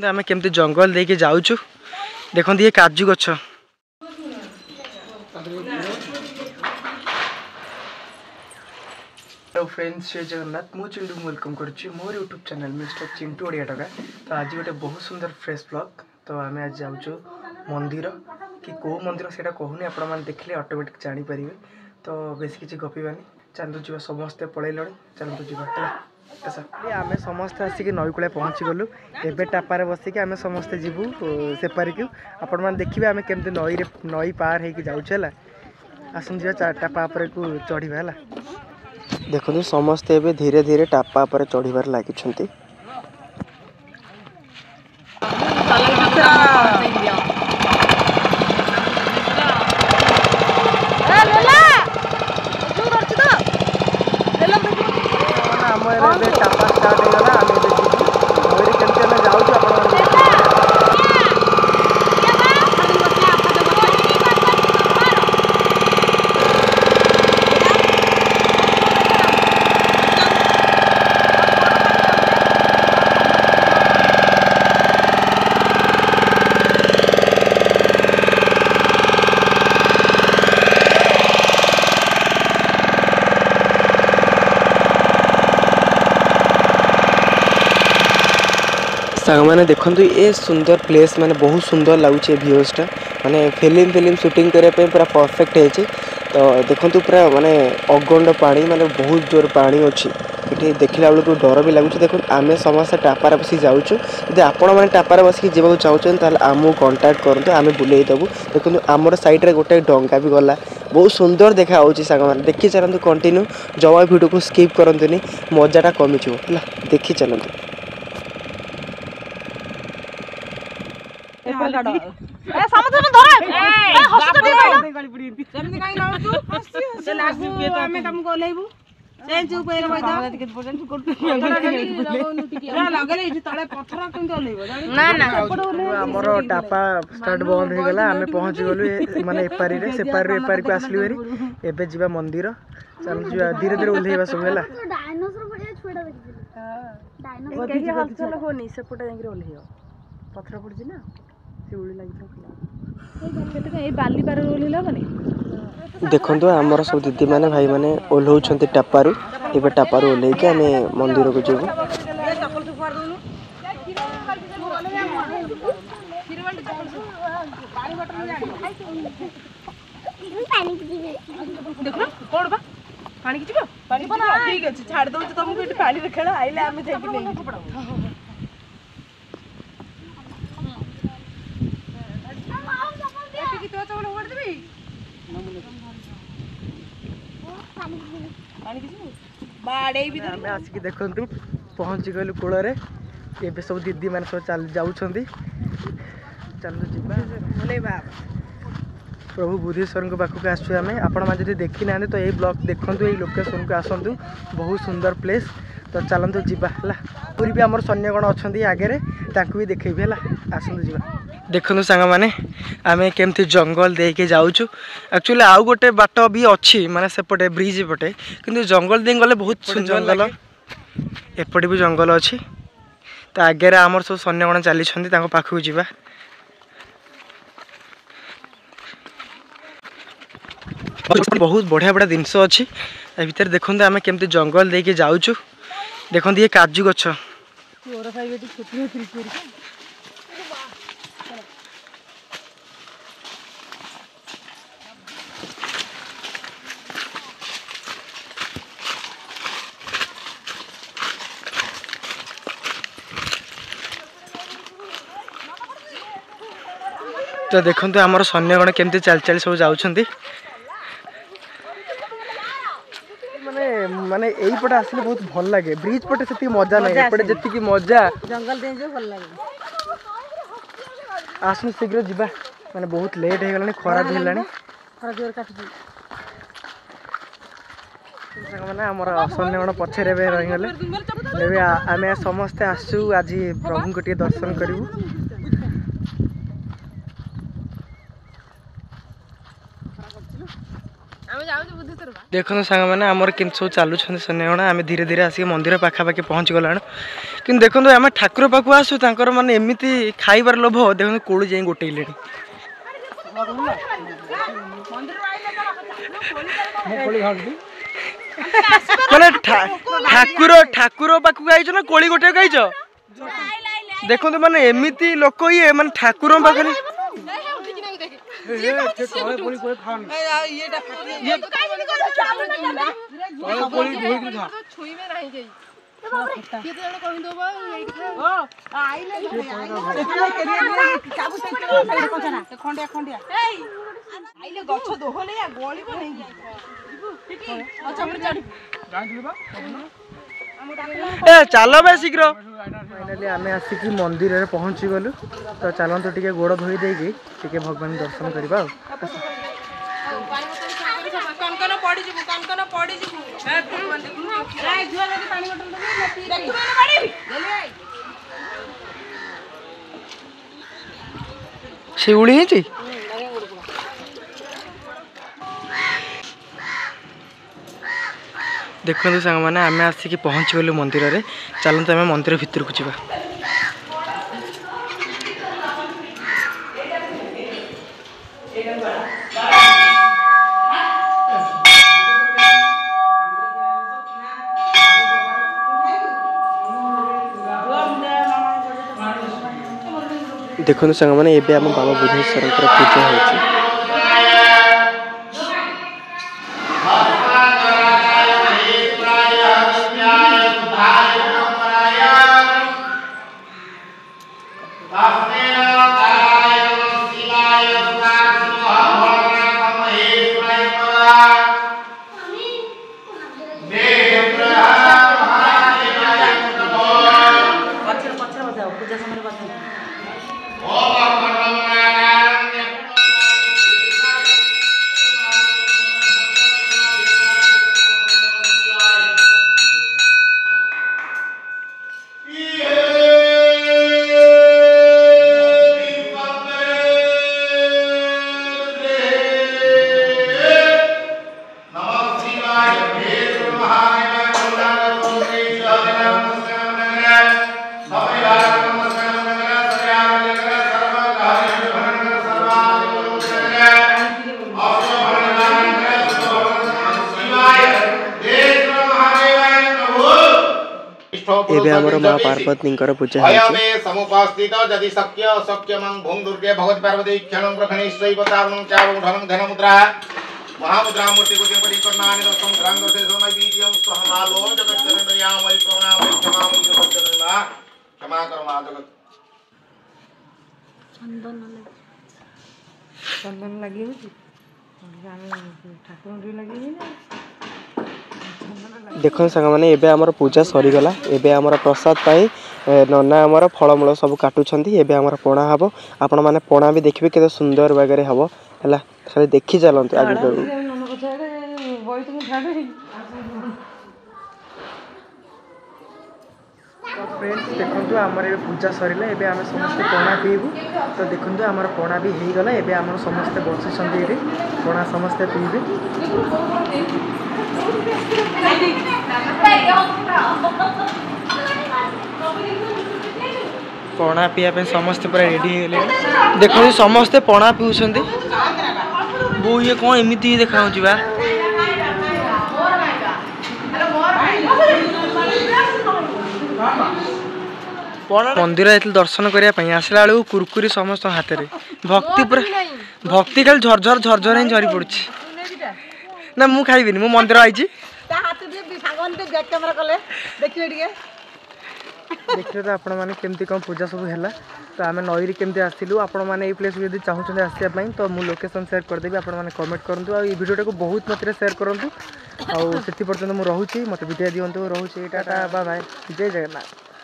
आम केमती जंगल देके जाऊँ देखो ये काजू गछ हेलो फ्रेंड्स जय जगन्नाथ मु चिंटू वेलकम करुच्ची मोर YouTube channel mister Chintu Odia टका। तो आज गोटे बहुत सुंदर फ्रेश ब्लॉग। तो आम आज जाऊँ मंदिर कि कौ मंदिर से कहूनी आपण मैंने देखले ऑटोमेटिक जापर। तो बेस किसी गपीबानी चलतु जा समस्ते पलैल चलतु जा आम समस्ते आसिक नई कूल पहुँची गलु। एवं टापार बसिक आम समस्ते जीवु सेपारी को आपण मैंने देखिए आम केमती नई पार हो जाऊँ आसन जा टापा को चढ़ा है। देखो समस्ते एवं धीरे धीरे टापा पर चढ़ार लगी। टापा स्टार्ट होगा केमती जाऊँ सांग मैंने देखो ये सुंदर प्लेस माने बहुत सुंदर लगुच व्यूजटा माने फिल्म शूटिंग करने पूरा परफेक्ट है। तो देखो पूरा माने अगंड पानी माने बहुत जोर पानी अच्छी ये देखला बेलू डर भी लगुच। देखो आम समस्त टापार बस जाऊँ यदि आपण मैंने टापार बसिक जावाक चाहते आमको कंटाक्ट करूँ आम बुले देवु। देखो आमर साइड रे गोटे डंगा भी गला बहुत सुंदर देखा सांग मैंने देखी चलते कंटिन्यू जमा वीडियो को स्किप करंतुनी मजाटा कमिज देखी चलते। आमर टापा स्टार्ट बंद हो गला आम पहुँची गलु माने एपारी रे सेपारी एपारी को आसलु हेरी एबे जीवा मंदिर चल जीवा धीरे धीरे ओल्हेबा सब हैला। डायनासोर बढ़िया छुएडा देखिले हां केही हलचल होनी सेपटा जांगी ओल्हेयो पत्थर पड़छि ना से उड़ी लागि तो ए बाली पार ओल्हेला माने देखो आमर सब दीदी माने भाई माने ओल्हौछंती टापारू एबे टापारू ओल्हे के आमे मंदिर को जेबू। देखो कोन बा पानी की जीवो पानी ठीक अछि छाड़ दउ तुमको एटी पानी रे खेला आइले आमे जाके ले एटी की तो चोल होड़ देबी पानी की जीवो बाडे भी आमे आसिक देखंतु पहुंची गलु कूल रे एबे सब दीदी माने सब चल जाउछंती चलु जिबा बोले बा प्रभु बुद्धेश्वर पाखक आसु आम आपण मैंने देखी ना तो यही ब्लॉग देखूँ यही लोकेशन को आसतु बहुत सुंदर प्लेस। तो चलतु जीवा पूरी भी आम सैन्यगण अच्छा आगे भी देखेबी है आसतु जीवा। देखु सांग मैंने आम केमती जंगल देके जाऊँ एक्चुअली आउ गोटे बाट भी अच्छी माने सेपटे ब्रिज पटे किंतु जंगल दे गले बहुत जंगल एपटे भी जंगल अच्छी। तो आगे आमर सब सैन्यगण चली पाखक जीवा। बहुत बढ़िया बढ़िया जिनस अच्छी भितर देखो आम केमती जंगल देके जाऊँ देखो ये काजू गछ तो देखो आमर सैन्यगण केमती चल चल सब जाऊँ माने यही पटे आसले बहुत भल लगे ब्रिज पटे से मजा ना एपटे जी मजा जंगल दे जो भल लागे आसनु शीघ्र जीवा माने बहुत लेट हो गलानी खरा भी हलानी खरा जोर काट दी माने हमर सैन्यगण पछरे बे रही गले एबे आमे समस्त आसु आज प्रभु को टिके दर्शन करिवु। देखो सांग मैंने आमर के सब चलुँच सन्यागण आम धीरे धीरे आसिक मंदिर पाखापाखि पहुँच गलाण कि देखो आम ठाकुर पाक आसू तर माने एमती खाइबार लोभ देखो कोड़ी जाए गोटेले माने ठाकुर ठाकुर पाक आईच ना कोड़ी गोटे खाइच देखो माने एमती लोक ये माने ठाकुर पाखे चल बे शीघ्र फाइनाली आम आसिक मंदिर में पहुँची गलु तो चलतु टे गोड़ धोई देगी टे भगवान दर्शन करवा शिवड़ी है देखते सांग मैंने आम आसिक पहुँची गलु मंदिर में चलते आम मंदिर भितर को जावा देखो सांग मैंने एबे आम बाबा बुधेश्वर पूजा होची एबे हमर मां पार्वती पूजा है समुपस्थित यदि शक्य अशक्य मं भूम दुर्गे भगवती पार्वती क्षणं प्रखणिश्चैव तावनं चावं धनं धनमुद्रा महामुद्रा मूर्ति को देवरी करनानि दर्शन ग्राम दर्शे सोमय बीजं सहमालो जगत जनदयामय करुणामय क्षमामय जगतजननी क्षमा करमा जगत चंदन लगी होची ठाकुर लगी ना देखो सांग मैंने एबे हमर पूजा सरीगला एबे हमर प्रसाद पाई नना हमर फलमूल सब काटुछंती एबे हमर पणा हबो आपण माने पणा भी देखबे केते सुंदर बागरे हबो हला खाली देखि चलंतु आगे करू फ्रेंड्स देखंतु हमर पूजा सरीला एबे हम समस्त पणा पीबू तो देखंतु हमर पणा भी हेई गला एबे हमर समस्त बसिसंती एठी पणा समस्त पीबे पणा पीवा समस्ते पूरा रेडी देखो समस्ते पणा पीउछंती बो ये कौन एमती देखा बा मंदिर दर्शन करने आसला बेलू कुरकुरी समस्त हाथ में भक्ति पूरा भक्ति खाली झरझर झरझर ही झरी पड़ी ना मु खाइबी मु मंदिर आई देखिए तो आपण मैंने केमती कौन पूजा सब है तो आम नई केमती आसलु आपण मैंने प्लेस यदि चाहते आसवाई तो मुझे लोकेशन शेयर करदेवी आपण मैंने कमेंट करूँ और ये वीडियो को बहुत मात्रा शेयर करूँ और से पर्यटन मुझे रोचे मत विदाय दिंतु रोचे टाटा बाय बाय जय जगन्नाथ।